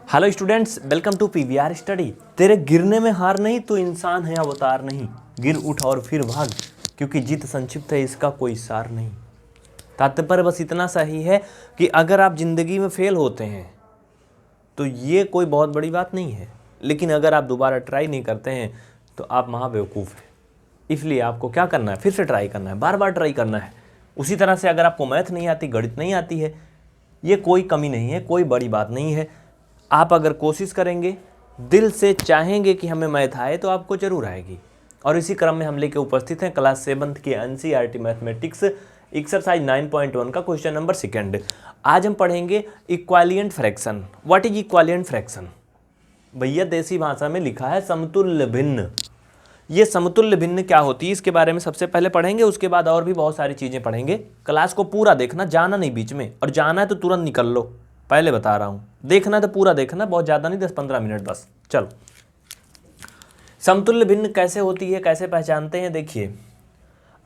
Hello students, welcome to PVR study. तेरे गिरने में हार नहीं तो इंसान है अवतार नहीं, गिर उठ और फिर भाग, क्योंकि जीत संक्षिप्त है इसका कोई सार नहीं। तात्पर्य बस इतना सा ही है कि अगर आप जिंदगी में फेल होते हैं तो ये कोई बहुत बड़ी बात नहीं है, लेकिन अगर आप दोबारा ट्राई नहीं करते हैं तो आप महाबेवकूफ़ हैं। इसलिए आपको क्या करना है, फिर से ट्राई करना है, बार बार ट्राई करना है। उसी तरह से अगर आपको मैथ नहीं आती, गणित नहीं आती है, ये कोई कमी नहीं है, कोई बड़ी बात नहीं है। आप अगर कोशिश करेंगे, दिल से चाहेंगे कि हमें मैथ आए तो आपको जरूर आएगी। और इसी क्रम में हम लेके उपस्थित हैं क्लास 7 की एनसीईआरटी मैथमेटिक्स एक्सरसाइज 9.1 का क्वेश्चन नंबर 2। आज हम पढ़ेंगे equivalent fraction. What is equivalent fraction? भैया देसी भाषा में लिखा है समतुल्य भिन्न। ये समतुल्य भिन्न क्या होती है इसके बारे में सबसे पहले पढ़ेंगे, उसके बाद और भी बहुत सारी चीज़ें पढ़ेंगे। क्लास को पूरा देखना, जाना नहीं बीच में, और जाना है तो तुरंत निकल लो, पहले बता रहा हूँ। देखना तो पूरा देखना, बहुत ज़्यादा नहीं, 10-15 मिनट बस। चलो, समतुल्य भिन्न कैसे होती है, कैसे पहचानते हैं? देखिए,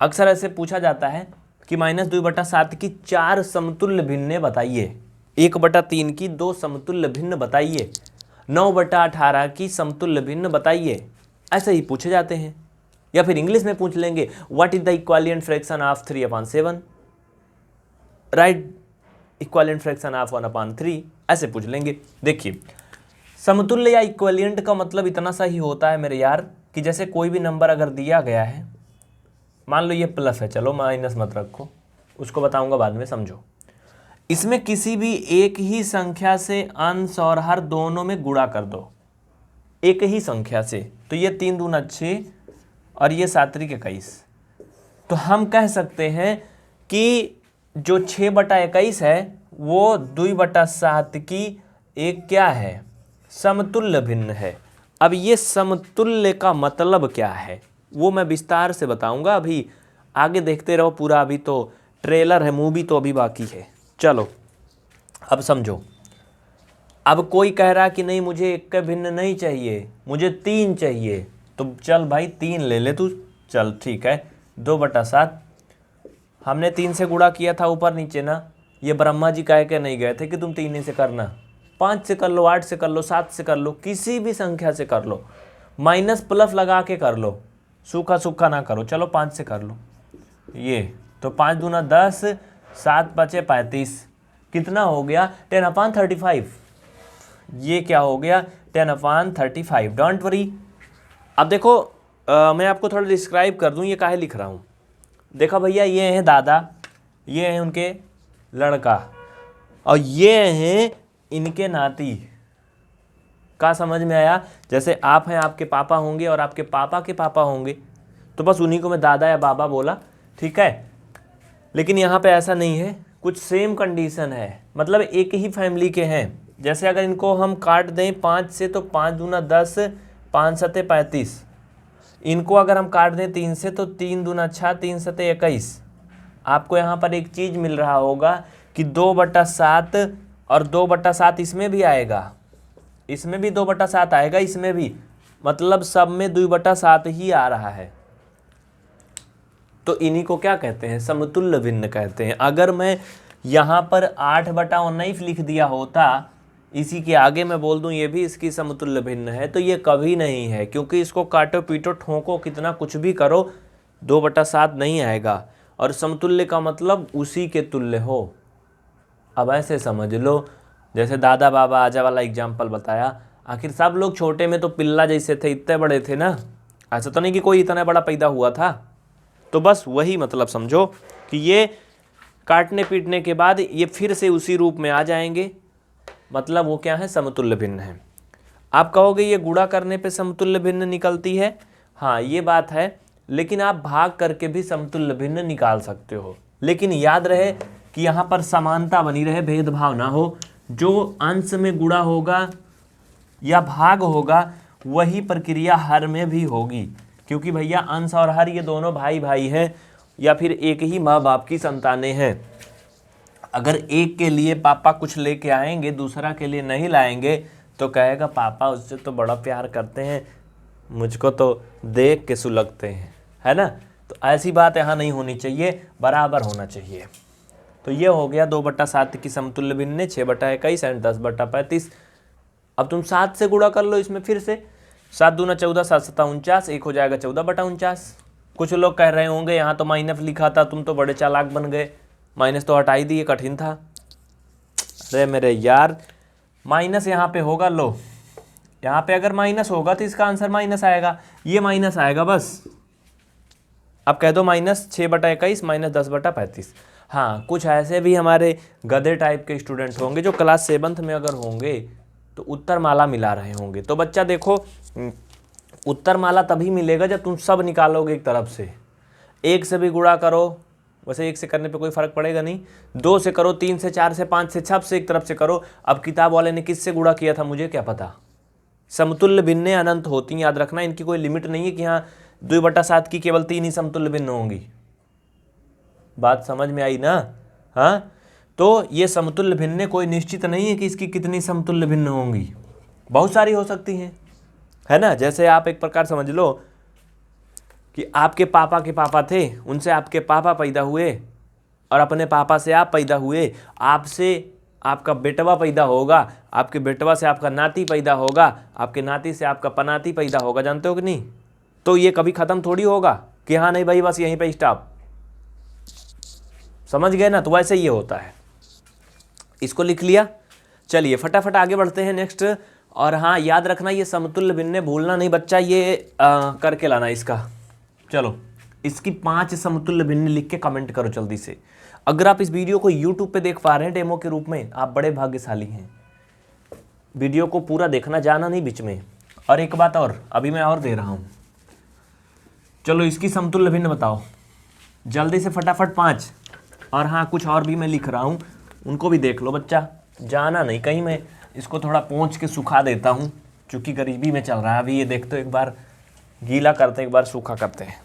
अक्सर ऐसे पूछा जाता है कि -2/7 की 4 समतुल्य भिन्नें बताइए, 1/3 की 2 समतुल्य भिन्न बताइए, 9/18 की समतुल्य भिन्न बताइए, ऐसे ही पूछे जाते हैं। या फिर इंग्लिश में पूछ लेंगे, what is the equivalent fraction of 3/7, right equivalent fraction of 1/3, ऐसे पूछ लेंगे। देखिए, समतुल्य या इक्वालिएंट का मतलब इतना सा ही होता है मेरे यार कि जैसे कोई भी नंबर अगर दिया गया है, मान लो ये प्लस है, चलो माइनस मत रखो, उसको बताऊंगा बाद में, समझो। इसमें किसी भी एक ही संख्या से अंश और हर दोनों में गुणा कर दो, एक ही संख्या से। तो ये 3 दूना 6 और ये 7 त्रिक 21। तो हम कह सकते हैं कि जो 6/21 है वो 2/7 की एक क्या है, समतुल्य भिन्न है। अब ये समतुल्य का मतलब क्या है वो मैं विस्तार से बताऊंगा, अभी आगे देखते रहो पूरा, अभी तो ट्रेलर है, मूवी तो अभी बाकी है। चलो अब समझो। अब कोई कह रहा कि नहीं मुझे एक का भिन्न नहीं चाहिए, मुझे 3 चाहिए, तो चल भाई 3 ले ले तू, चल ठीक है। 2/7 हमने 3 से गुणा किया था ऊपर नीचे ना, ये ब्रह्मा जी कह के नहीं गए थे कि तुम 3 से करना, 5 से कर लो, 8 से कर लो, 7 से कर लो, किसी भी संख्या से कर लो, माइनस प्लस लगा के कर लो, सूखा सूखा ना करो। चलो 5 से कर लो, ये तो 5 दूना 10, 7 बचे 35, कितना हो गया 10/35। ये क्या हो गया 10/35। Don't worry. अब देखो, मैं आपको थोड़ा डिस्क्राइब कर दूं ये काहे लिख रहा हूँ। देखो भैया, ये है दादा, ये है उनके लड़का, और ये हैं इनके नाती। का समझ में आया? जैसे आप हैं, आपके पापा होंगे और आपके पापा के पापा होंगे, तो बस उन्हीं को मैं दादा या बाबा बोला, ठीक है। लेकिन यहाँ पे ऐसा नहीं है, कुछ सेम कंडीशन है, मतलब एक ही फैमिली के हैं। जैसे अगर इनको हम काट दें 5 से तो 5 दूना 10, 5 सते 35। इनको अगर हम काट दें 3 से तो 3 दूना 6, 3 सते 21। आपको यहाँ पर एक चीज़ मिल रहा होगा कि 2/7 और 2/7 इसमें भी आएगा, इसमें भी 2/7 आएगा, इसमें भी, मतलब सब में 2/7 ही आ रहा है। तो इन्हीं को क्या कहते हैं, समतुल्य भिन्न कहते हैं। अगर मैं यहाँ पर 8/19 लिख दिया होता, इसी के आगे मैं बोल दूं ये भी इसकी समतुल्य भिन्न है, तो ये कभी नहीं है, क्योंकि इसको काटो पीटो ठोको कितना कुछ भी करो, 2/7 नहीं आएगा। और समतुल्य का मतलब उसी के तुल्य हो। अब ऐसे समझ लो, जैसे दादा बाबा आजा वाला एग्जाम्पल बताया, आखिर सब लोग छोटे में तो पिल्ला जैसे थे, इतने बड़े थे ना, ऐसा तो नहीं कि कोई इतना बड़ा पैदा हुआ था। तो बस वही मतलब समझो कि ये काटने पीटने के बाद ये फिर से उसी रूप में आ जाएंगे, मतलब वो क्या है, समतुल्य भिन्न है। आप कहोगे ये गुणा करने पे समतुल्य भिन्न निकलती है, हाँ ये बात है, लेकिन आप भाग करके भी समतुल्य भिन्न निकाल सकते हो। लेकिन याद रहे कि यहाँ पर समानता बनी रहे, भेदभाव ना हो। जो अंश में गुणा होगा या भाग होगा वही प्रक्रिया हर में भी होगी, क्योंकि भैया अंश और हर ये दोनों भाई भाई हैं, या फिर एक ही माँ बाप की संतानें हैं। अगर एक के लिए पापा कुछ लेके आएंगे, दूसरा के लिए नहीं लाएंगे, तो कहेगा पापा उससे तो बड़ा प्यार करते हैं, मुझको तो देख के सुलगते हैं, है ना। तो ऐसी बात यहाँ नहीं होनी चाहिए, बराबर होना चाहिए। तो ये हो गया 2/7 की समतुल्य भिन्न, 6/21 एंड 10/35। अब तुम 7 से गुणा कर लो इसमें फिर से, 7 दूना 14, 7 सत्ता 49, एक हो जाएगा 14/49। कुछ लोग कह रहे होंगे यहाँ तो माइनस लिखा था, तुम तो बड़े चालाक बन गए, माइनस तो हटा ही दिए, कठिन था। अरे मेरे यार, माइनस यहाँ पे होगा, लो यहाँ पे अगर माइनस होगा तो इसका आंसर माइनस आएगा, ये माइनस आएगा बस। अब कह दो -6/21 -10/35। हाँ, कुछ ऐसे भी हमारे गधे टाइप के स्टूडेंट होंगे जो क्लास 7th में अगर होंगे तो उत्तर माला मिला रहे होंगे। तो बच्चा देखो, उत्तर माला तभी मिलेगा जब तुम सब निकालोगे एक तरफ से। 1 से भी गुणा करो, वैसे 1 से करने पे कोई फर्क पड़ेगा नहीं, 2 से करो, 3 से, 4 से, 5 से, सब से एक तरफ से करो। अब किताब वाले ने किससे गुणा किया था मुझे क्या पता। समतुल्य भिन्नें अनंत होती हैं, याद रखना, इनकी कोई लिमिट नहीं है कि हाँ 2/7 की केवल 3 ही समतुल्य भिन्न होंगी। बात समझ में आई ना? हाँ, तो ये समतुल्य भिन्नें कोई निश्चित नहीं है कि इसकी कितनी समतुल्य भिन्न होंगी, बहुत सारी हो सकती हैं, है ना। जैसे आप एक प्रकार समझ लो कि आपके पापा के पापा थे, उनसे आपके पापा पैदा हुए, और अपने पापा से आप पैदा हुए, आपसे आपका बेटवा पैदा होगा, आपके बेटवा से आपका नाती पैदा होगा, आपके नाती से आपका पनाती पैदा होगा, जानते हो कि नहीं। तो ये कभी ख़त्म थोड़ी होगा कि हाँ नहीं भाई बस यहीं पे स्टॉप, समझ गए ना। तो वैसे ये होता है, इसको लिख लिया। चलिए फटाफट आगे बढ़ते हैं नेक्स्ट। और हाँ, याद रखना ये समतुल्य भिन्नें भूलना नहीं बच्चा, ये करके लाना इसका। चलो, इसकी 5 समतुल्य भिन्न लिख के कमेंट करो जल्दी से। अगर आप इस वीडियो को YouTube पे देख पा रहे हैं डेमो के रूप में, आप बड़े भाग्यशाली हैं। वीडियो को पूरा देखना, जाना नहीं बीच में। और एक बात और, अभी मैं और दे रहा हूँ, चलो इसकी समतुल्य भिन्न बताओ जल्दी से फटाफट 5। और हाँ, कुछ और भी मैं लिख रहा हूँ, उनको भी देख लो बच्चा, जाना नहीं कहीं। मैं इसको थोड़ा पोंछ के सुखा देता हूँ, क्योंकि गरीबी में चल रहा है अभी। ये देखते हो, एक बार गीला करते हैं, एक बार सूखा करते हैं।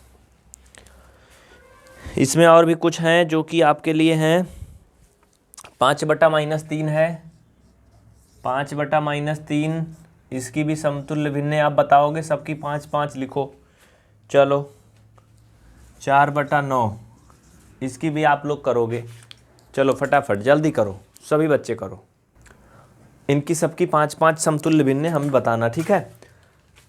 इसमें और भी कुछ हैं जो कि आपके लिए हैं। 5/-3 है, 5/-3, इसकी भी समतुल्य भिन्नें आप बताओगे, सबकी 5-5 लिखो। चलो 4/9, इसकी भी आप लोग करोगे। चलो फटाफट जल्दी करो, सभी बच्चे करो, इनकी सबकी 5-5 समतुल्य भिन्नें हमें बताना, ठीक है।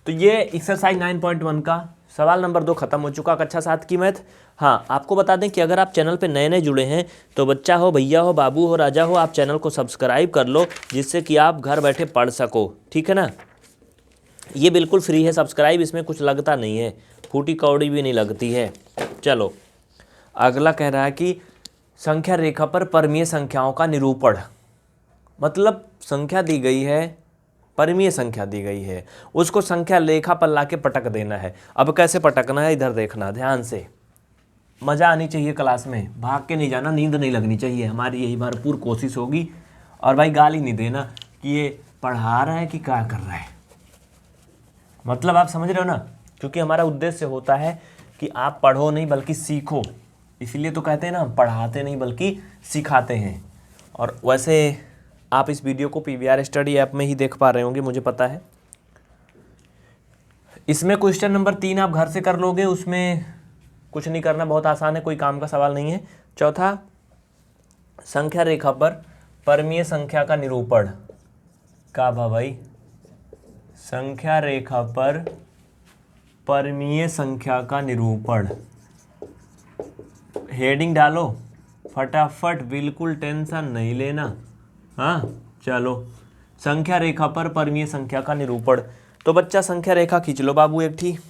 तो ये एक्सरसाइज 9.1 का सवाल नंबर 2 खत्म हो चुका, कक्षा 7 की मैथ। हाँ, आपको बता दें कि अगर आप चैनल पे नए नए जुड़े हैं तो बच्चा हो, भैया हो, बाबू हो, राजा हो, आप चैनल को सब्सक्राइब कर लो, जिससे कि आप घर बैठे पढ़ सको, ठीक है ना। ये बिल्कुल फ्री है सब्सक्राइब, इसमें कुछ लगता नहीं है, फूटी कौड़ी भी नहीं लगती है। चलो अगला कह रहा है कि संख्या रेखा पर परमीय संख्याओं का निरूपण। मतलब संख्या दी गई है, परमीय संख्या दी गई है, उसको संख्या रेखा पर लाके पटक देना है। अब कैसे पटकना है, इधर देखना ध्यान से, मज़ा आनी चाहिए क्लास में, भाग के नहीं जाना, नींद नहीं लगनी चाहिए, हमारी यही भरपूर कोशिश होगी। और भाई गाली नहीं देना कि ये पढ़ा रहा है कि क्या कर रहा है, मतलब आप समझ रहे हो ना, क्योंकि हमारा उद्देश्य होता है कि आप पढ़ो नहीं बल्कि सीखो। इसीलिए तो कहते हैं ना, पढ़ाते नहीं बल्कि सिखाते हैं। और वैसे आप इस वीडियो को PVR स्टडी ऐप में ही देख पा रहे होंगे, मुझे पता है। इसमें क्वेश्चन नंबर 3 आप घर से कर लोगे, उसमें कुछ नहीं करना, बहुत आसान है, कोई काम का सवाल नहीं है। चौथा, संख्या रेखा पर परमीय संख्या का निरूपण का भाई, संख्या रेखा पर परमीय संख्या का निरूपण, हेडिंग डालो फटाफट, बिल्कुल टेंशन नहीं लेना। हाँ चलो, संख्या रेखा पर परमीय संख्या का निरूपण। तो बच्चा संख्या रेखा खींच लो बाबू, एक ठीक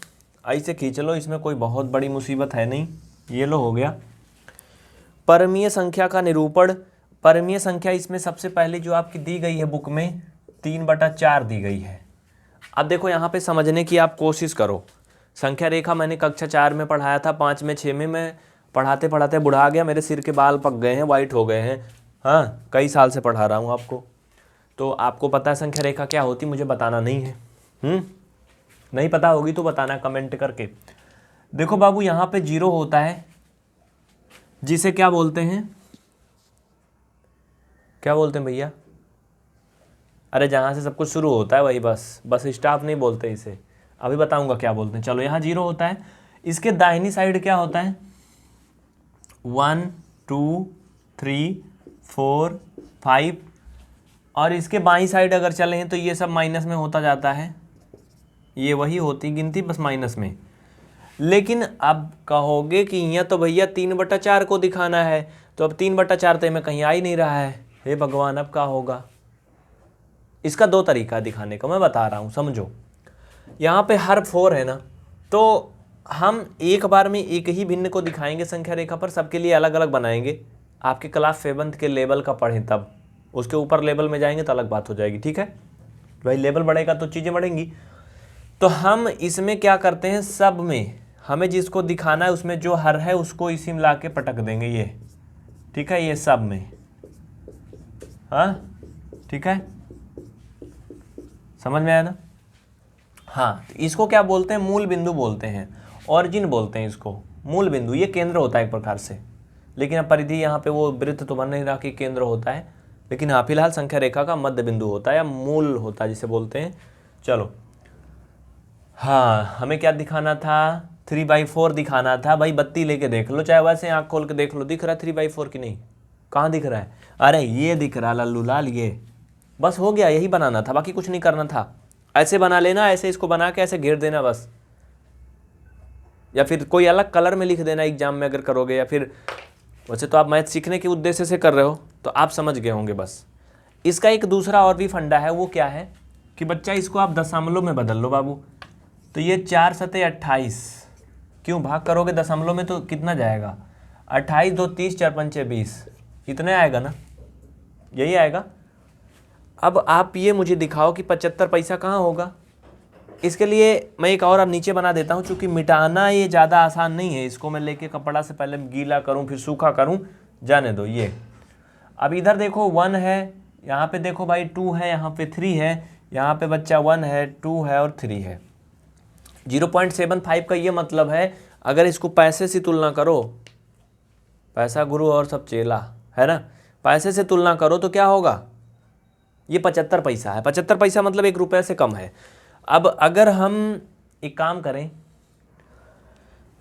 ऐसे खींच लो, इसमें कोई बहुत बड़ी मुसीबत है नहीं। ये लो हो गया परमीय संख्या का निरूपण। परमीय संख्या इसमें सबसे पहले जो आपकी दी गई है बुक में 3/4 दी गई है। अब देखो यहाँ पे समझने की आप कोशिश करो। संख्या रेखा मैंने कक्षा 4 में पढ़ाया था, 5 में 6 में मैं पढ़ाते पढ़ाते बुढ़ा गया, मेरे सिर के बाल पक गए हैं, वाइट हो गए हैं। हाँ, कई साल से पढ़ा रहा हूँ आपको, तो आपको पता है संख्या रेखा क्या होती, मुझे बताना नहीं है। नहीं पता होगी तो बताना कमेंट करके। देखो बाबू, यहाँ पे 0 होता है, जिसे क्या बोलते हैं, क्या बोलते हैं भैया? अरे जहाँ से सब कुछ शुरू होता है वही, बस स्टॉप नहीं बोलते इसे, अभी बताऊंगा क्या बोलते हैं। चलो, यहाँ 0 होता है, इसके दाहिनी साइड क्या होता है, 1 2 3 4 5 और इसके बाईं साइड अगर चलें तो ये सब माइनस में होता जाता है, ये वही होती गिनती बस माइनस में। लेकिन अब कहोगे कि यहाँ तो भैया 3/4 को दिखाना है, तो अब 3/4 तो में कहीं आ ही नहीं रहा है। हे भगवान, अब क्या होगा? इसका दो तरीका दिखाने का मैं बता रहा हूँ, समझो। यहाँ पे हर 4 है ना, तो हम एक बार में एक ही भिन्न को दिखाएंगे संख्या रेखा पर, सबके लिए अलग अलग बनाएंगे। आपके क्लास 7th के लेवल का पढ़ें तब, उसके ऊपर लेवल में जाएंगे तो अलग बात हो जाएगी, ठीक है भाई। लेवल बढ़ेगा तो चीज़ें बढ़ेंगी। तो हम इसमें क्या करते हैं, सब में हमें जिसको दिखाना है उसमें जो हर है उसको इसी में ला के पटक देंगे, ये ठीक है, ये सब में, हाँ ठीक है, समझ में आया ना। हाँ, तो इसको क्या बोलते हैं, मूल बिंदु बोलते हैं, ऑरिजिन बोलते हैं इसको। मूल बिंदु ये केंद्र होता है एक प्रकार से, लेकिन अब परिधि यहाँ पे वो वृत्त तो बन नहीं रहा कि केंद्र होता है, लेकिन हाँ फिलहाल संख्या रेखा का मध्य बिंदु होता है या मूल होता है जिसे बोलते हैं। चलो, हाँ हमें क्या दिखाना था, 3/4 दिखाना था भाई। बत्ती लेके देख लो, चाहे वैसे आँख खोल के देख लो, दिख रहा है 3/4 की नहीं? कहाँ दिख रहा है? अरे ये दिख रहा लल्लू लाल, ये बस हो गया, यही बनाना था, बाकी कुछ नहीं करना था। ऐसे बना लेना, ऐसे इसको बना के ऐसे घेर देना बस, या फिर कोई अलग कलर में लिख देना एग्जाम में अगर करोगे, या फिर वैसे तो आप मैथ सीखने के उद्देश्य से कर रहे हो तो आप समझ गए होंगे। बस इसका एक दूसरा और भी फंडा है, वो क्या है कि बच्चा इसको आप दशमलव में बदल लो बाबू। तो ये 4 सते 28, क्यों भाग करोगे दशमलव में तो कितना जाएगा, 28 2 30 4 5 20, इतने आएगा ना, यही आएगा। अब आप ये मुझे दिखाओ कि 75 पैसा कहाँ होगा। इसके लिए मैं एक और अब नीचे बना देता हूँ, चूँकि मिटाना ये ज़्यादा आसान नहीं है। इसको मैं लेके कपड़ा से पहले गीला करूँ फिर सूखा करूँ, जाने दो। ये अब इधर देखो 1 है, यहाँ पे देखो भाई 2 है, यहाँ पे 3 है, यहाँ पे बच्चा 1 है 2 है और 3 है। 0.75 का ये मतलब है, अगर इसको पैसे से तुलना करो, पैसा गुरु और सब चेला है ना, पैसे से तुलना करो तो क्या होगा, ये 75 पैसा है। 75 पैसा मतलब 1 रुपये से कम है। अब अगर हम एक काम करें,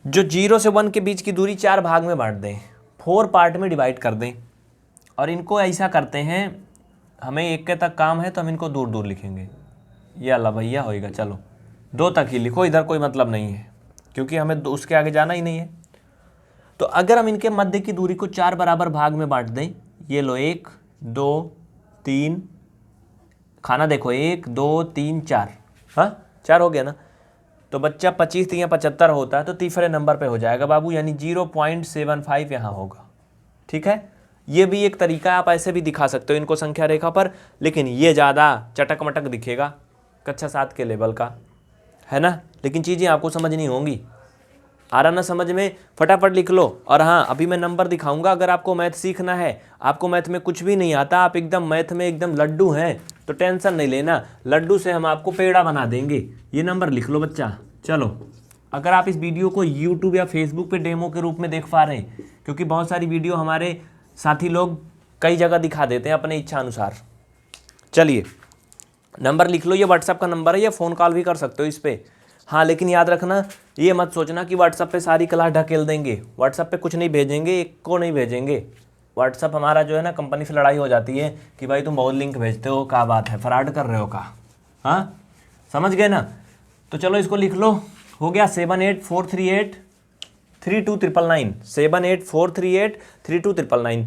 जो 0 से 1 के बीच की दूरी 4 भाग में बांट दें, 4 पार्ट में डिवाइड कर दें, और इनको ऐसा करते हैं, हमें 1 के तक काम है तो हम इनको दूर दूर लिखेंगे। ये अल्लाह भैया होएगा, चलो 2 तक ही लिखो, इधर कोई मतलब नहीं है क्योंकि हमें उसके आगे जाना ही नहीं है। तो अगर हम इनके मध्य की दूरी को 4 बराबर भाग में बांट दें, ये लो 1 2 3, खाना देखो 1 2 3 4, हाँ 4 हो गया ना। तो बच्चा 25 या 75 होता है तो तीसरे नंबर पे हो जाएगा बाबू, यानी 0.75 यहाँ होगा, ठीक है। ये भी एक तरीका है, आप ऐसे भी दिखा सकते हो इनको संख्या रेखा पर, लेकिन ये ज़्यादा चटक मटक दिखेगा, कक्षा 7 के लेवल का है ना। लेकिन चीज़ें आपको समझनी होंगी, आ रहा ना समझ में, फटाफट लिख लो। और हाँ, अभी मैं नंबर दिखाऊंगा, अगर आपको मैथ सीखना है, आपको मैथ में कुछ भी नहीं आता, आप एकदम मैथ में एकदम लड्डू हैं, तो टेंशन नहीं लेना, लड्डू से हम आपको पेड़ा बना देंगे। ये नंबर लिख लो बच्चा। चलो, अगर आप इस वीडियो को यूट्यूब या फेसबुक पे डेमो के रूप में देख पा रहे हैं, क्योंकि बहुत सारी वीडियो हमारे साथी लोग कई जगह दिखा देते हैं अपने इच्छा अनुसार। चलिए नंबर लिख लो, ये व्हाट्सएप का नंबर है, या फ़ोन कॉल भी कर सकते हो इस पर। हाँ लेकिन याद रखना, ये मत सोचना कि व्हाट्सएप पे सारी क्लास ढकेल देंगे, व्हाट्सएप पे कुछ नहीं भेजेंगे, एक को नहीं भेजेंगे। व्हाट्सएप हमारा जो है ना, कंपनी से लड़ाई हो जाती है कि भाई तुम बहुत लिंक भेजते हो, क्या बात है, फ्रॉड कर रहे हो का, हाँ समझ गए ना। तो चलो इसको लिख लो, हो गया 784383299, 784383299।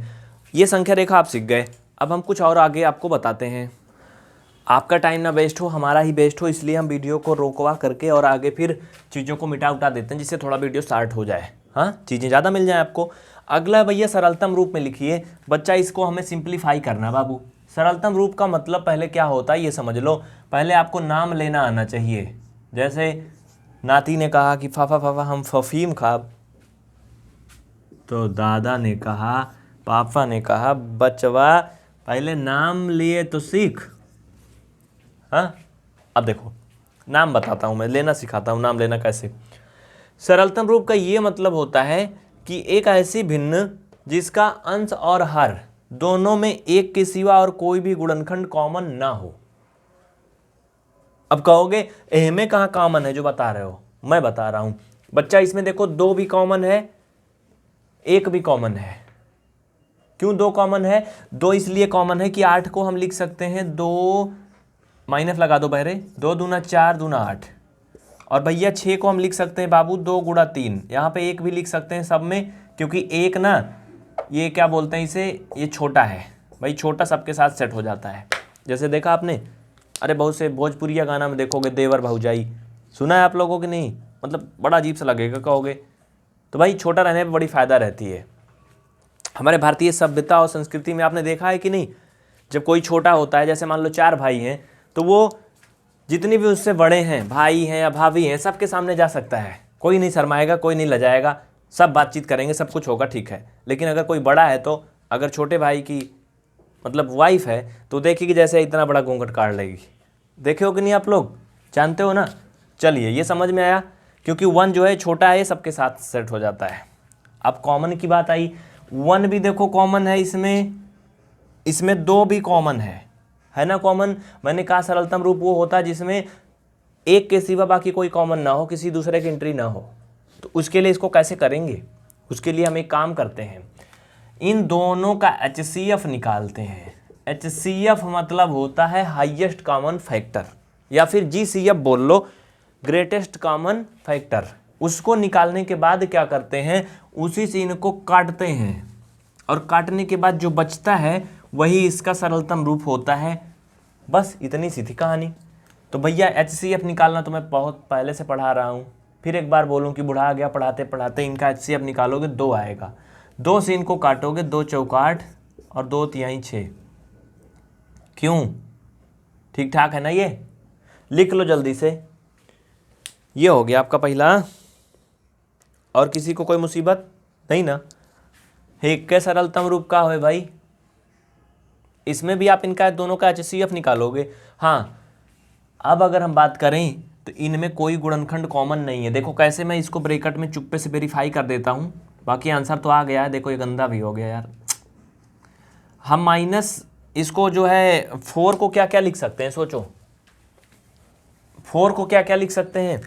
ये संख्या रेखा आप सीख गए। अब हम कुछ और आगे आपको बताते हैं, आपका टाइम ना वेस्ट हो, हमारा ही वेस्ट हो, इसलिए हम वीडियो को रोकवा करके और आगे फिर चीज़ों को मिटा उटा देते हैं, जिससे थोड़ा वीडियो स्टार्ट हो जाए, हाँ चीज़ें ज़्यादा मिल जाए आपको। अगला भैया सरलतम रूप में लिखिए बच्चा, इसको हमें सिंप्लीफाई करना बाबू। सरलतम रूप का मतलब पहले क्या होता है ये समझ लो। पहले आपको नाम लेना आना चाहिए। जैसे नाती ने कहा कि फाफा फाफा हम फफीम खाब, तो दादा ने कहा, पापा ने कहा, बचवा पहले नाम लिए तो सीख। हाँ अब देखो, नाम बताता हूँ मैं, लेना सिखाता हूँ, नाम लेना कैसे। सरलतम रूप का ये मतलब होता है कि एक ऐसी भिन्न जिसका अंश और हर दोनों में एक के सिवा और कोई भी गुणनखंड कॉमन ना हो। अब कहोगे में कहाँ कॉमन है जो बता रहे हो, मैं बता रहा हूँ बच्चा। इसमें देखो 2 भी कॉमन है, 1 भी कॉमन है, क्यों 2 कॉमन है? 2 इसलिए कॉमन है कि 8 को हम लिख सकते हैं 2 माइनस लगा दो बहरे, 2 दूना 4 दूना 8। और भैया 6 को हम लिख सकते हैं बाबू 2 गुणा 3। यहाँ पे 1 भी लिख सकते हैं सब में, क्योंकि 1 ना ये क्या बोलते हैं इसे, ये छोटा है भाई, छोटा सबके साथ सेट हो जाता है। जैसे देखा आपने, अरे बहुत से भोजपुरिया गाना में देखोगे देवर भौजाई, सुना है आप लोगों की नहीं? मतलब बड़ा अजीब सा लगेगा कहोगे, तो भाई छोटा रहने में बड़ी फ़ायदा रहती है। हमारे भारतीय सभ्यता और संस्कृति में आपने देखा है कि नहीं, जब कोई छोटा होता है, जैसे मान लो 4 भाई हैं, तो वो जितनी भी उससे बड़े हैं, भाई हैं या भाभी हैं, सबके सामने जा सकता है, कोई नहीं शर्माएगा, कोई नहीं लजाएगा, सब बातचीत करेंगे, सब कुछ होगा, ठीक है। लेकिन अगर कोई बड़ा है, तो अगर छोटे भाई की मतलब वाइफ है, तो देखिए जैसे इतना बड़ा घूंघट काट लेगी। देखे हो कि नहीं आप लोग, जानते हो ना? चलिए ये समझ में आया, क्योंकि 1 जो है छोटा है, सबके साथ सेट हो जाता है। अब कॉमन की बात आई, 1 भी देखो कॉमन है, इसमें 2 भी कॉमन है ना कॉमन। मैंने कहा सरलतम रूप वो होता है जिसमें एक के सिवा बाकी कोई कॉमन ना हो, किसी दूसरे की एंट्री ना हो। तो उसके लिए इसको कैसे करेंगे? उसके लिए हम एक काम करते हैं, इन दोनों का HCF निकालते हैं। HCF मतलब होता है हाईएस्ट कॉमन फैक्टर, या फिर GCF बोल लो, ग्रेटेस्ट कॉमन फैक्टर। उसको निकालने के बाद क्या करते हैं, उसी से इनको काटते हैं, और काटने के बाद जो बचता है वही इसका सरलतम रूप होता है। बस इतनी सी थी कहानी। तो भैया HCF निकालना तो मैं बहुत पहले से पढ़ा रहा हूँ, फिर एक बार बोलूँ कि बुढ़ा गया पढ़ाते पढ़ाते। इनका HCF निकालोगे 2 आएगा, 2 से इनको काटोगे, 2 चौका 8 और 2 तिहाई 6। क्यों? ठीक ठाक है ना? ये लिख लो जल्दी से। ये हो गया आपका पहला। और किसी को कोई मुसीबत नहीं ना? एक के सरलतम रूप का हो भाई, इसमें भी आप इनका दोनों का HCF निकालोगे। हाँ, अब अगर हम बात करें तो इनमें कोई गुणनखंड कॉमन नहीं है। देखो कैसे, मैं इसको ब्रैकेट में चुप्पे से वेरीफाई कर देता हूँ। बाकी आंसर तो आ गया है, देखो ये गंदा भी हो गया यार। हम माइनस इसको जो है 4 को क्या क्या लिख सकते हैं, सोचो 4 को क्या क्या लिख सकते हैं?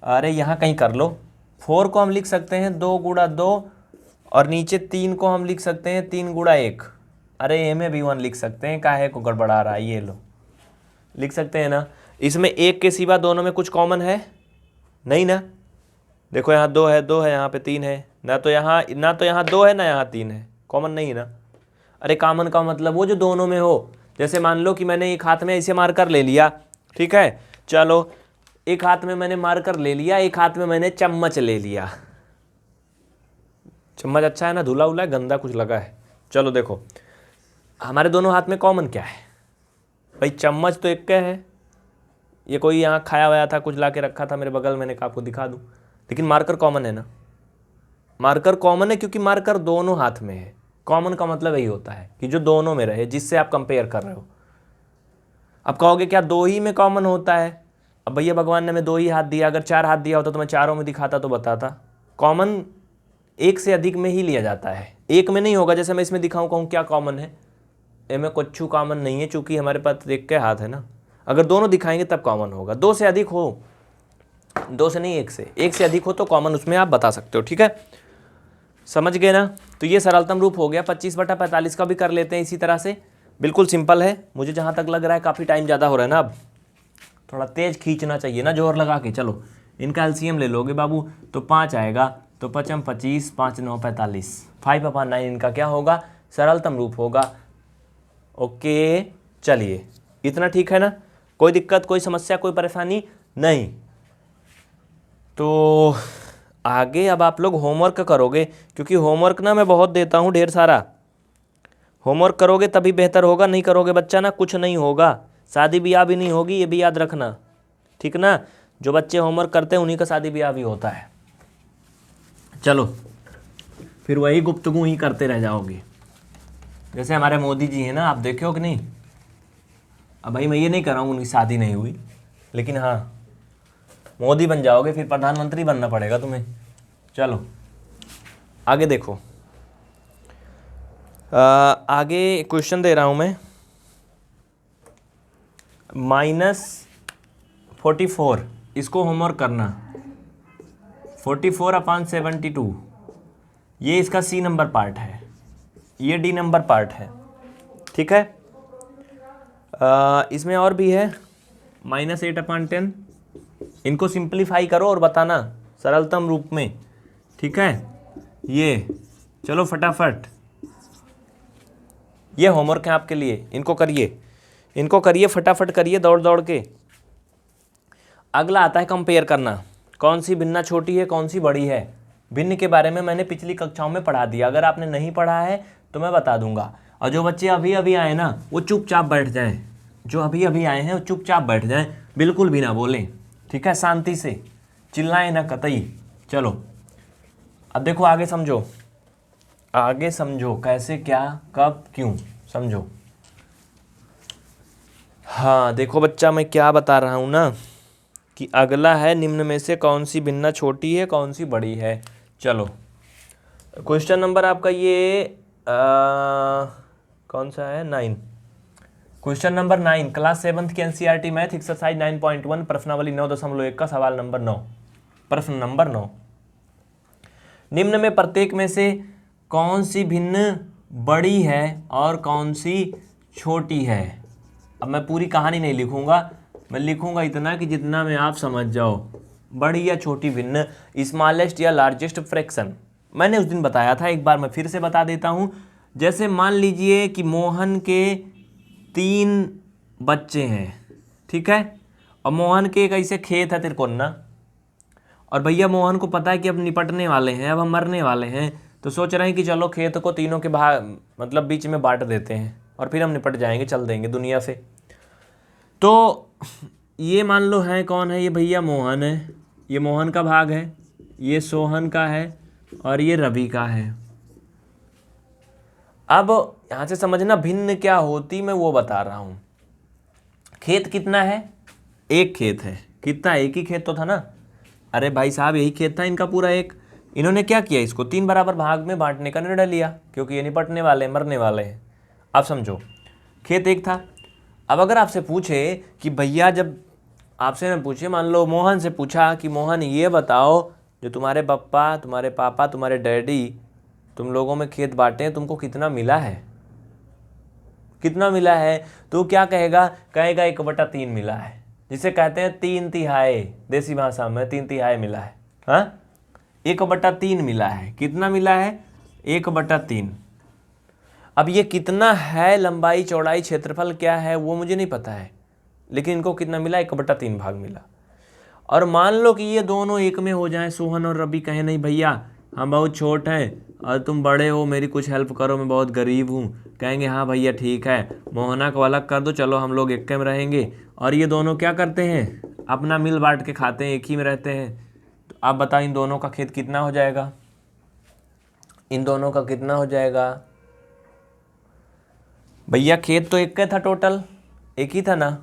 अरे यहाँ कहीं कर लो। 4 को हम लिख सकते हैं 2 गुणा 2, और नीचे 3 को हम लिख सकते हैं 3 गुणा 1। अरे ए में भी 1 लिख सकते हैं, काहे को गड़बड़ा रहा है, ये लो लिख सकते हैं ना। इसमें 1 के सिवा दोनों में कुछ कॉमन है नहीं ना? देखो यहाँ 2 है, 2 है, यहाँ पे 3 है, ना तो यहाँ 2 है ना यहाँ 3 है, कॉमन नहीं है ना। अरे कॉमन का मतलब वो जो दोनों में हो। जैसे मान लो कि मैंने एक हाथ में ऐसे मार्कर ले लिया, ठीक है, चलो एक हाथ में मैंने मार्कर ले लिया, एक हाथ में मैंने चम्मच ले लिया। चम्मच अच्छा है ना, धुला उला गंदा कुछ लगा है। चलो देखो हमारे दोनों हाथ में कॉमन क्या है भाई? चम्मच तो एक का है, ये कोई यहाँ खाया हुआ था, कुछ ला के रखा था मेरे बगल में, मैंने कहा आपको दिखा दूँ। लेकिन मार्कर कॉमन है ना, मार्कर कॉमन है क्योंकि मार्कर दोनों हाथ में है। कॉमन का मतलब यही होता है कि जो दोनों में रहे, जिससे आप कंपेयर कर रहे हो। अब कहोगे क्या 2 ही में कॉमन होता है? अब भैया भगवान ने हमें 2 ही हाथ दिया, अगर 4 हाथ दिया होता तो मैं चारों में दिखाता तो बताता। कॉमन 1 से अधिक में ही लिया जाता है, 1 में नहीं होगा। जैसे मैं इसमें दिखाऊँ, कहूँ क्या कॉमन है, इनमें कुछ कॉमन नहीं है, चूंकि हमारे पास 1 के हाथ है ना। अगर दोनों दिखाएंगे तब कॉमन होगा। 2 से अधिक हो, 2 से नहीं 1 से अधिक हो तो कॉमन उसमें आप बता सकते हो, ठीक है, समझ गए ना? तो ये सरलतम रूप हो गया। 25/45 का भी कर लेते हैं इसी तरह से, बिल्कुल सिंपल है। मुझे जहाँ तक लग रहा है काफ़ी टाइम ज़्यादा हो रहा है ना, अब थोड़ा तेज़ खींचना चाहिए ना, जोर लगा के। चलो इनका LCM ले लोगे बाबू, तो 5 आएगा, तो 5 25, 5 9 45, 5/9 इनका क्या होगा, सरलतम रूप होगा। ओके चलिए, इतना ठीक है ना? कोई दिक्कत, कोई समस्या, कोई परेशानी नहीं? तो आगे अब आप लोग होमवर्क करोगे, क्योंकि होमवर्क ना मैं बहुत देता हूँ, ढेर सारा। होमवर्क करोगे तभी बेहतर होगा, नहीं करोगे बच्चा ना कुछ नहीं होगा, शादी ब्याह भी नहीं होगी, ये भी याद रखना, ठीक ना? जो बच्चे होमवर्क करते हैं उन्हीं का शादी ब्याह भी होता है। चलो फिर वही गुफ्तगू ही करते रह जाओगे। जैसे हमारे मोदी जी हैं ना, आप देखे हो कि नहीं? अब भाई मैं ये नहीं कर रहा हूँ उनकी शादी नहीं हुई, लेकिन हाँ मोदी बन जाओगे, फिर प्रधानमंत्री बनना पड़ेगा तुम्हें। चलो आगे देखो, आगे क्वेश्चन दे रहा हूँ मैं। -44, इसको होमवर्क करना। 44/72, ये इसका C नंबर पार्ट है। ये डी नंबर पार्ट है, ठीक है। इसमें और भी है -8/10, इनको सिंप्लीफाई करो और बताना सरलतम रूप में, ठीक है। ये चलो फटाफट, ये होमवर्क है आपके लिए, इनको करिए फटाफट करिए दौड़ दौड़ के। अगला आता है कंपेयर करना, कौन सी भिन्ना छोटी है कौन सी बड़ी है। भिन्न के बारे में मैंने पिछली कक्षाओं में पढ़ा दिया, अगर आपने नहीं पढ़ा है तो मैं बता दूंगा। और जो बच्चे अभी अभी आए ना वो चुपचाप बैठ जाएं, जो अभी अभी आए हैं वो चुपचाप बैठ जाएं, बिल्कुल भी ना बोलें, ठीक है, शांति से, चिल्लाएं ना कतई। चलो अब देखो आगे समझो, आगे समझो कैसे क्या कब क्यों समझो। हाँ देखो बच्चा, मैं क्या बता रहा हूँ ना कि अगला है निम्न में से कौन सी भिन्ना छोटी है कौन सी बड़ी है। चलो क्वेश्चन नंबर आपका ये कौन सा है, 9, क्वेश्चन नंबर 9 क्लास 7th की एनसीईआरटी मैथ एक्सरसाइज 9.1 प्रश्नावली 9.1 का सवाल नंबर 9। प्रश्न नंबर 9, निम्न में प्रत्येक में से कौन सी भिन्न बड़ी है और कौन सी छोटी है। अब मैं पूरी कहानी नहीं लिखूंगा, मैं लिखूंगा इतना कि जितना में आप समझ जाओ, बड़ी या छोटी भिन्न, स्मॉलेस्ट या लार्जेस्ट फ्रैक्शन। मैंने उस दिन बताया था, एक बार मैं फिर से बता देता हूं। जैसे मान लीजिए कि मोहन के 3 बच्चे हैं, ठीक है, और मोहन के एक ऐसे खेत है तिरकोना, और भैया मोहन को पता है कि अब निपटने वाले हैं, अब हम मरने वाले हैं, तो सोच रहे हैं कि चलो खेत को तीनों के भाग मतलब बीच में बांट देते हैं और फिर हम निपट जाएंगे, चल देंगे दुनिया से। तो ये मान लो है कौन है, ये भैया मोहन है, ये मोहन का भाग है, ये सोहन का है और ये रवि का है। अब यहाँ से समझना भिन्न क्या होती मैं वो बता रहा हूँ। खेत कितना है, एक खेत है, कितना, एक ही खेत तो था ना, अरे भाई साहब यही खेत था इनका पूरा एक। इन्होंने क्या किया, इसको 3 बराबर भाग में बांटने का निर्णय लिया क्योंकि ये निपटने वाले मरने वाले हैं। अब समझो खेत एक था। अब अगर आपसे पूछे कि भैया, जब आपसे मैं पूछे, मान लो मोहन से पूछा कि मोहन ये बताओ, जो तुम्हारे पप्पा तुम्हारे पापा तुम्हारे डैडी तुम लोगों में खेत बांटे हैं, तुमको कितना मिला है, कितना मिला है, तो क्या कहेगा, कहेगा 1/3 मिला है, जिसे कहते हैं 3/3, देसी भाषा में 3/3 मिला है। हाँ 1/3 मिला है, कितना मिला है 1/3। अब ये कितना है, लंबाई चौड़ाई क्षेत्रफल क्या है वो मुझे नहीं पता है, लेकिन इनको कितना मिला, 1/3 भाग मिला। और मान लो कि ये दोनों एक में हो जाए, सोहन और रवि कहें नहीं भैया हम बहुत छोट हैं और तुम बड़े हो, मेरी कुछ हेल्प करो, मैं बहुत गरीब हूँ, कहेंगे हाँ भैया ठीक है, मोहना को अलग कर दो, चलो हम लोग एक में रहेंगे। और ये दोनों क्या करते हैं, अपना मिल बांट के खाते हैं, एक ही में रहते हैं। तो आप बताओ इन दोनों का खेत कितना हो जाएगा, इन दोनों का कितना हो जाएगा भैया। खेत तो एक का था, टोटल एक ही था ना,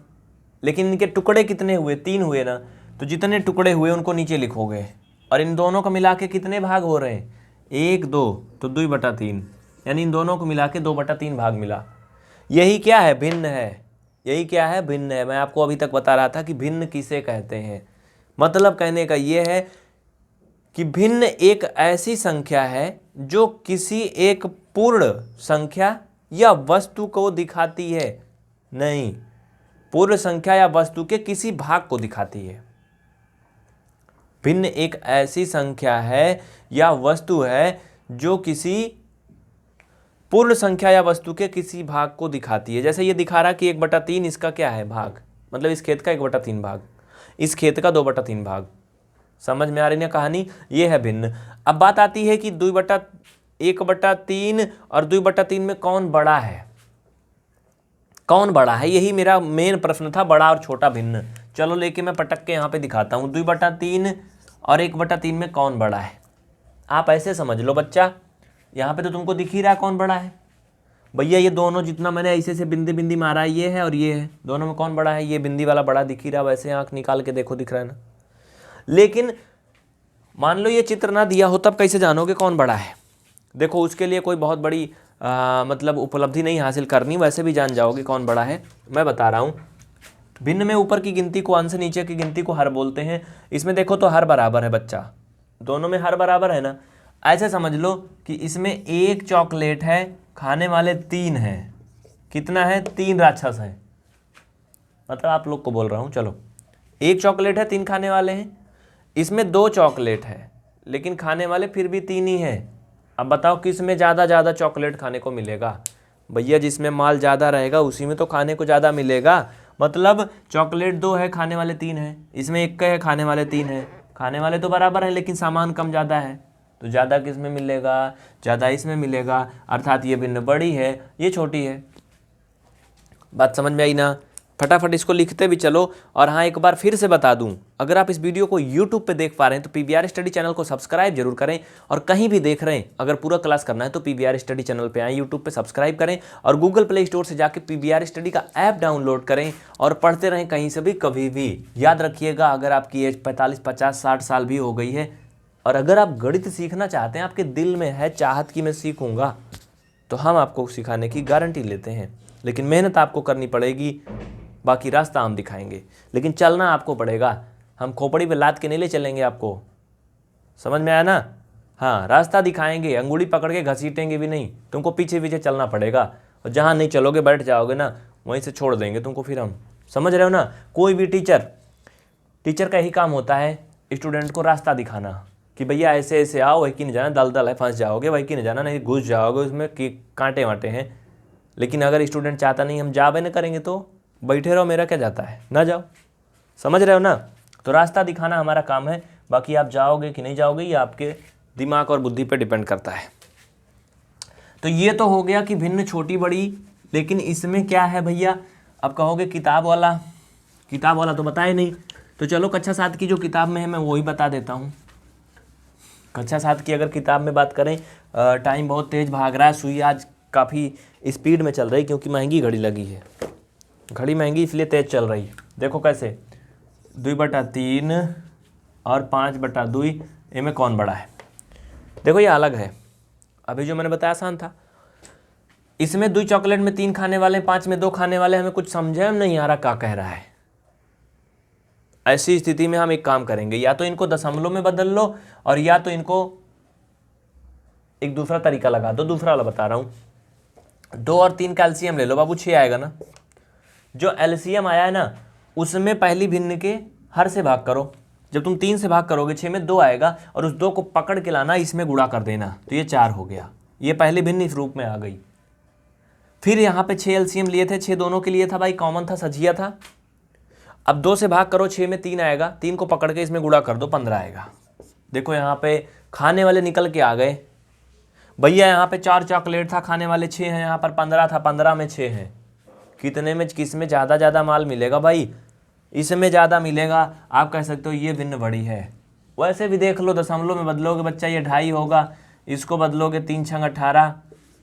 लेकिन इनके टुकड़े कितने हुए, 3 हुए ना, तो जितने टुकड़े हुए उनको नीचे लिखोगे। और इन दोनों को मिला के कितने भाग हो रहे हैं, 1 2, तो 2/3, यानी इन दोनों को मिला के 2/3 भाग मिला। यही क्या है, भिन्न है, यही क्या है, भिन्न है। मैं आपको अभी तक बता रहा था कि भिन्न किसे कहते हैं। मतलब कहने का ये है कि भिन्न एक ऐसी संख्या है जो किसी एक पूर्ण संख्या या वस्तु को दिखाती है, नहीं, पूर्ण संख्या या वस्तु के किसी भाग को दिखाती है। भिन्न एक ऐसी संख्या है या वस्तु है जो किसी पूर्ण संख्या या वस्तु के किसी भाग को दिखाती है। जैसे ये दिखा रहा कि 1/3 इसका क्या है, भाग, मतलब इस खेत का 1/3 भाग, इस खेत का 2/3 भाग। समझ में आ रही ना कहानी, ये है भिन्न। अब बात आती है कि 1/3 और 2/3 में कौन बड़ा है, कौन बड़ा है, यही मेरा मेन प्रश्न था, बड़ा और छोटा भिन्न। चलो लेके मैं पटक के यहाँ पे दिखाता हूँ, 2/3 और 1/3 में कौन बड़ा है। आप ऐसे समझ लो बच्चा, यहाँ पे तो तुमको दिख ही रहा है कौन बड़ा है भैया। ये दोनों जितना मैंने ऐसे से बिंदी बिंदी मारा है, ये है और ये है, दोनों में कौन बड़ा है, ये बिंदी वाला बड़ा दिख ही रहा, वैसे आंख निकाल के देखो दिख रहा है ना। लेकिन मान लो ये चित्र ना दिया हो, तब कैसे जानोगे कौन बड़ा है। देखो उसके लिए कोई बहुत बड़ी मतलब उपलब्धि नहीं हासिल करनी, वैसे भी जान जाओगे कौन बड़ा है। मैं बता रहा हूँ, भिन्न में ऊपर की गिनती को अंश, नीचे की गिनती को हर बोलते हैं। इसमें देखो तो हर बराबर है बच्चा, दोनों में हर बराबर है ना। ऐसे समझ लो कि इसमें 1 चॉकलेट है, खाने वाले 3 हैं। कितना है? 3 राक्षस हैं, मतलब आप लोग को बोल रहा हूँ। चलो, एक चॉकलेट है, 3 खाने वाले हैं। इसमें 2 चॉकलेट है लेकिन खाने वाले फिर भी 3 ही हैं। अब बताओ किस में ज़्यादा चॉकलेट खाने को मिलेगा? भैया जिसमें माल ज़्यादा रहेगा उसी में तो खाने को ज़्यादा मिलेगा। मतलब चॉकलेट 2 है, खाने वाले 3 हैं। इसमें 1 का है, खाने वाले 3 हैं। खाने वाले तो बराबर हैं लेकिन सामान कम ज़्यादा है, तो ज़्यादा किस में मिलेगा? ज़्यादा इसमें मिलेगा, अर्थात ये भिन्न बड़ी है, ये छोटी है। बात समझ में आई ना? फटाफट इसको लिखते भी चलो। और हाँ, एक बार फिर से बता दूं, अगर आप इस वीडियो को YouTube पे देख पा रहे हैं तो PVR स्टडी चैनल को सब्सक्राइब जरूर करें। और कहीं भी देख रहे हैं, अगर पूरा क्लास करना है तो PVR स्टडी चैनल पे आएँ, YouTube पे सब्सक्राइब करें और गूगल प्ले स्टोर से जाके PVR स्टडी का ऐप डाउनलोड करें और पढ़ते रहें कहीं से भी, कभी भी। याद रखिएगा, अगर आपकी एज 45, 50, 60 साल भी हो गई है और अगर आप गणित सीखना चाहते हैं, आपके दिल में है चाहत कि मैं सीखूंगा, तो हम आपको सिखाने की गारंटी लेते हैं। लेकिन मेहनत आपको करनी पड़ेगी, बाकी रास्ता हम दिखाएंगे, लेकिन चलना आपको पड़ेगा। हम खोपड़ी पे लाद के नहीं ले चलेंगे आपको, समझ में आया ना? हाँ, रास्ता दिखाएंगे, अंगुली पकड़ के घसीटेंगे भी नहीं, तुमको पीछे पीछे चलना पड़ेगा। और जहाँ नहीं चलोगे, बैठ जाओगे ना, वहीं से छोड़ देंगे तुमको फिर हम। समझ रहे हो ना? कोई भी टीचर का यही काम होता है, स्टूडेंट को रास्ता दिखाना कि भैया ऐसे ऐसे आओ, वही की नहीं जाना, दलदल है, फंस जाओगे, वही की नहीं जाना, नहीं घुस जाओगे उसमें कि कांटे वाटे हैं। लेकिन अगर स्टूडेंट चाहता नहीं हम जाबे न करेंगे तो बैठे रहो, मेरा क्या जाता है, ना जाओ। समझ रहे हो ना? तो रास्ता दिखाना हमारा काम है, बाकी आप जाओगे कि नहीं जाओगे ये आपके दिमाग और बुद्धि पे डिपेंड करता है। तो ये तो हो गया कि भिन्न छोटी बड़ी, लेकिन इसमें क्या है भैया? अब कहोगे किताब वाला तो बताए नहीं, तो चलो कक्षा 7 की जो किताब में है मैं वही बता देता हूँ। कक्षा 7 की अगर किताब में बात करें, टाइम बहुत तेज़ भाग रहा है, सुई आज काफ़ी स्पीड में चल रही क्योंकि महंगी घड़ी लगी है। घड़ी महंगी इसलिए तेज़ चल रही है। देखो कैसे, 2/3 और 5/2, इनमें कौन बड़ा है? देखो ये अलग है, अभी जो मैंने बताया आसान था। इसमें 2 चॉकलेट में 3 खाने वाले, 5 में 2 खाने वाले, हमें कुछ समझे नहीं आ रहा क्या कह रहा है। ऐसी स्थिति में हम एक काम करेंगे, या तो इनको दशमलव में बदल लो और या तो इनको एक दूसरा तरीका लगा दो। दूसरा वाला बता रहा हूँ, 2 और 3 कैल्शियम ले लो बाबू, 6 आएगा ना। जो एलसीएम आया है ना, उसमें पहली भिन्न के हर से भाग करो। जब तुम 3 से भाग करोगे 6 में 2 आएगा और उस 2 को पकड़ के लाना, इसमें गुणा कर देना, तो ये 4 हो गया। ये पहली भिन्न इस रूप में आ गई। फिर यहाँ पे 6 एलसीएम लिए थे, 6 दोनों के लिए था भाई, कॉमन था, सजिया था। अब 2 से भाग करो, 6 में 3 आएगा, 3 को पकड़ के इसमें गुणा कर दो, 15 आएगा। देखो यहाँ पे खाने वाले निकल के आ गए भैया। यहाँ पे 4 चॉकलेट था, खाने वाले 6 हैं, यहाँ पर 15 था, 15 में 6 हैं। कितने में, किस में ज़्यादा माल मिलेगा भाई? इसमें ज़्यादा मिलेगा। आप कह सकते हो ये भिन्न बड़ी है। वैसे भी देख लो, दशमलव में बदलोगे बच्चा ये 2.5 होगा, इसको बदलोगे 3 छंग 18,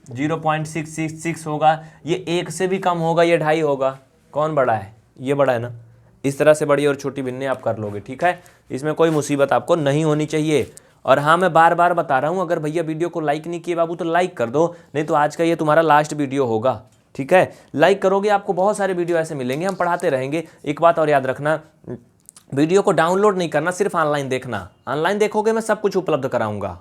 0.666 होगा। ये 1 से भी कम होगा, ये 2.5 होगा। कौन बड़ा है? ये बड़ा है ना। इस तरह से बड़ी और छोटी भिन्नें आप कर लोगे, ठीक है? इसमें कोई मुसीबत आपको नहीं होनी चाहिए। और हाँ, मैं बार बार बता रहा हूँ, अगर भैया वीडियो को लाइक नहीं किए बाबू तो लाइक कर दो, नहीं तो आज का ये तुम्हारा लास्ट वीडियो होगा, ठीक है? लाइक करोगे, आपको बहुत सारे वीडियो ऐसे मिलेंगे, हम पढ़ाते रहेंगे। एक बात और याद रखना, वीडियो को डाउनलोड नहीं करना, सिर्फ ऑनलाइन देखना। ऑनलाइन देखोगे मैं सब कुछ उपलब्ध कराऊंगा।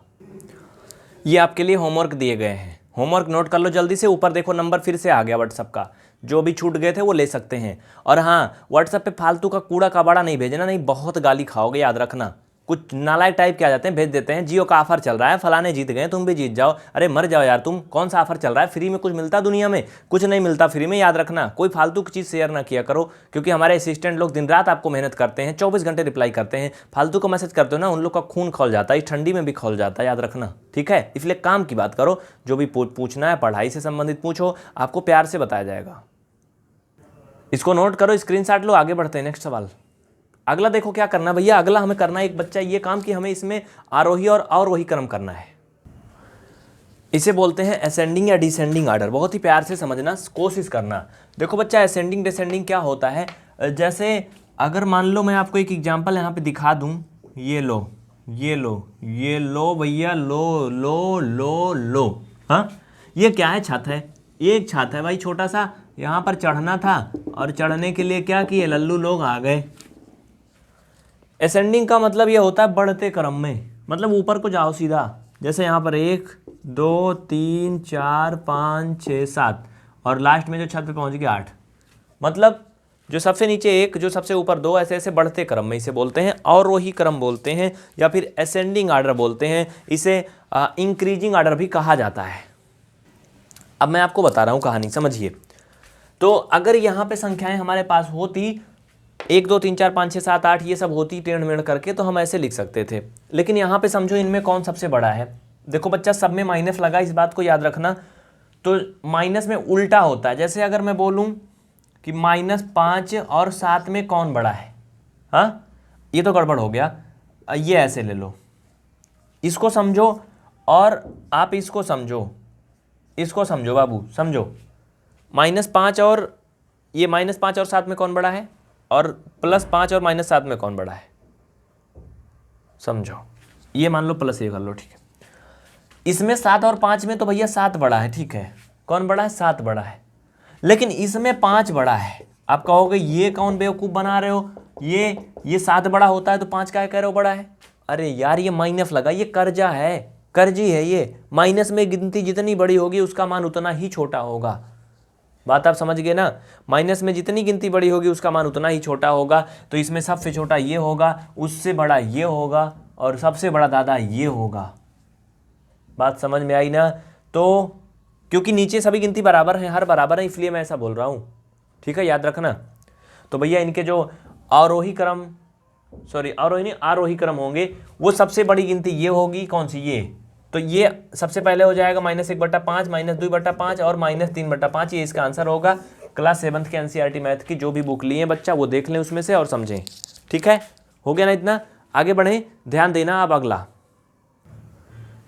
ये आपके लिए होमवर्क दिए गए हैं, होमवर्क नोट कर लो जल्दी से। ऊपर देखो नंबर फिर से आ गया व्हाट्सअप का, जो भी छूट गए थे वो ले सकते हैं। और हाँ, व्हाट्सएप पे फालतू का कूड़ा कबाड़ा नहीं भेजना, नहीं बहुत गाली खाओगे, याद रखना। कुछ नालायक टाइप के आ जाते हैं, भेज देते हैं जियो का ऑफर चल रहा है, फलाने जीत गए, तुम भी जीत जाओ। अरे मर जाओ यार तुम, कौन सा ऑफर चल रहा है? फ्री में कुछ मिलता दुनिया में? कुछ नहीं मिलता फ्री में, याद रखना। कोई फालतू की चीज़ शेयर ना किया करो, क्योंकि हमारे असिस्टेंट लोग दिन रात आपको मेहनत करते हैं, 24 घंटे रिप्लाई करते हैं। फालतू का मैसेज करते हो ना, उन लोग का खून खौल जाता है, इस ठंडी में भी खौल जाता है, याद रखना, ठीक है? इसलिए काम की बात करो, जो भी पूछना है पढ़ाई से संबंधित पूछो, आपको प्यार से बताया जाएगा। इसको नोट करो, स्क्रीनशॉट लो, आगे बढ़ते हैं। नेक्स्ट सवाल, अगला देखो क्या करना भैया। अगला हमें करना है एक बच्चा ये काम कि हमें इसमें आरोही और अवरोही क्रम करना है। इसे बोलते हैं असेंडिंग या डिसेंडिंग ऑर्डर। बहुत ही प्यार से समझना, कोशिश करना। देखो बच्चा, असेंडिंग डिसेंडिंग क्या होता है? जैसे अगर मान लो मैं आपको एक एग्जांपल यहाँ पे दिखा दूँ, ये लो, ये लो, ये लो भैया, लो लो लो लो। हाँ, ये क्या है? छत है। ये एक छत है भाई, छोटा सा, यहाँ पर चढ़ना था और चढ़ने के लिए क्या किए? लल्लू लोग आ गए। असेंडिंग का मतलब ये होता है बढ़ते क्रम में, मतलब ऊपर को जाओ सीधा, जैसे यहाँ पर 1 2 3 4 5 6 7 और लास्ट में जो छत पे पहुँच गया 8। मतलब जो सबसे नीचे 1, जो सबसे ऊपर 2, ऐसे ऐसे बढ़ते क्रम में इसे बोलते हैं अवरोही क्रम बोलते हैं, या फिर असेंडिंग आर्डर बोलते हैं। इसे इंक्रीजिंग आर्डर भी कहा जाता है। अब मैं आपको बता रहा हूँ कहानी, समझिए। तो अगर यहाँ पे संख्याएं हमारे पास होती 1 2 3 4 5 6 7 8 ये सब होती टेढ़ मेढ़ करके, तो हम ऐसे लिख सकते थे। लेकिन यहाँ पे समझो इनमें कौन सबसे बड़ा है। देखो बच्चा, सब में माइनस लगा, इस बात को याद रखना। तो माइनस में उल्टा होता है। जैसे अगर मैं बोलूँ कि -5 और 7 में कौन बड़ा है, हाँ, ये तो गड़बड़ हो गया। ये ऐसे ले लो, इसको समझो और आप इसको समझो, इसको समझो बाबू, समझो। -5 और ये -5 और 7 में कौन बड़ा है, और +5 और -7 में कौन बड़ा है, समझो। ये मान लो प्लस ये कर लो, ठीक है। इसमें 7 और 5 में तो भैया 7 बड़ा है, ठीक है। कौन बड़ा है? 7 बड़ा है। लेकिन इसमें 5 बड़ा है। आप कहोगे ये कौन बेवकूफ़ बना रहे हो, ये 7 बड़ा होता है तो 5 क्या कह रहे हो बड़ा है। अरे यार, ये माइनस लगा, ये कर्जा है, कर्जी है ये। माइनस में गिनती जितनी बड़ी होगी उसका मान उतना ही छोटा होगा। बात आप समझ गए ना। माइनस में जितनी गिनती बड़ी होगी उसका मान उतना ही छोटा होगा। तो इसमें सबसे छोटा ये होगा, उससे बड़ा ये होगा, और सबसे बड़ा दादा ये होगा। बात समझ में आई ना। तो क्योंकि नीचे सभी गिनती बराबर हैं, हर बराबर है, इसलिए मैं ऐसा बोल रहा हूँ, ठीक है, याद रखना। तो भैया इनके जो आरोही क्रम, आरोही नहीं, आरोही क्रम होंगे, वो सबसे बड़ी गिनती ये होगी, कौन सी, ये। तो ये सबसे पहले हो जाएगा -1/5, -2/5 और -3/5। ये इसका आंसर होगा। क्लास 7th के एनसीईआरटी मैथ की जो भी बुक ली है बच्चा, वो देख लें उसमें से और समझें, ठीक है। हो गया ना इतना। आगे बढ़ें, ध्यान देना। अब अगला,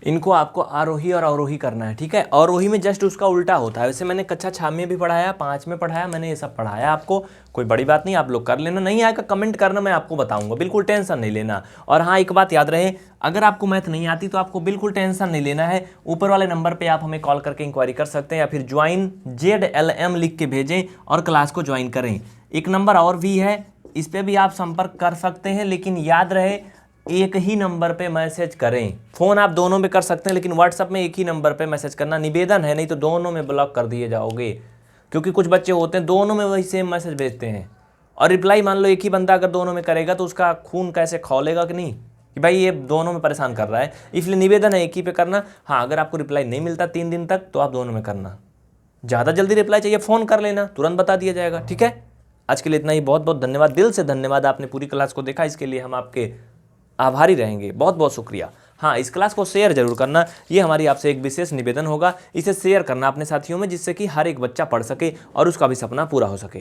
इनको आपको आरोही और अवरोही करना है, ठीक है। अवरोही में जस्ट उसका उल्टा होता है। वैसे मैंने कक्षा 6 में भी पढ़ाया, 5 में पढ़ाया, मैंने ये सब पढ़ाया आपको, कोई बड़ी बात नहीं, आप लोग कर लेना। नहीं आएगा कमेंट करना, मैं आपको बताऊंगा, बिल्कुल टेंशन नहीं लेना। और हाँ, एक बात याद रहे, अगर आपको मैथ नहीं आती तो आपको बिल्कुल टेंशन नहीं लेना है। ऊपर वाले नंबर पर आप हमें कॉल करके इंक्वायरी कर सकते हैं, या फिर ज्वाइन ZLM लिख के भेजें और क्लास को ज्वाइन करें। एक नंबर और भी है, इस पर भी आप संपर्क कर सकते हैं, लेकिन याद रहे एक ही नंबर पे मैसेज करें। फ़ोन आप दोनों में कर सकते हैं, लेकिन व्हाट्सएप में एक ही नंबर पे मैसेज करना निवेदन है, नहीं तो दोनों में ब्लॉक कर दिए जाओगे। क्योंकि कुछ बच्चे होते हैं दोनों में वही सेम मैसेज भेजते हैं, और रिप्लाई मान लो एक ही बंदा अगर दोनों में करेगा तो उसका खून कैसे खौलेगा कि नहीं, कि भाई ये दोनों में परेशान कर रहा है। इसलिए निवेदन है एक ही पे करना। हाँ, अगर आपको रिप्लाई नहीं मिलता 3 दिन तक तो आप दोनों में करना। ज़्यादा जल्दी रिप्लाई चाहिए, फ़ोन कर लेना, तुरंत बता दिया जाएगा, ठीक है। आज के लिए इतना ही। बहुत बहुत धन्यवाद, दिल से धन्यवाद, आपने पूरी क्लास को देखा, इसके लिए हम आपके आभारी रहेंगे। बहुत बहुत शुक्रिया। हाँ, इस क्लास को शेयर जरूर करना, ये हमारी आपसे एक विशेष निवेदन होगा। इसे शेयर करना अपने साथियों में, जिससे कि हर एक बच्चा पढ़ सके और उसका भी सपना पूरा हो सके।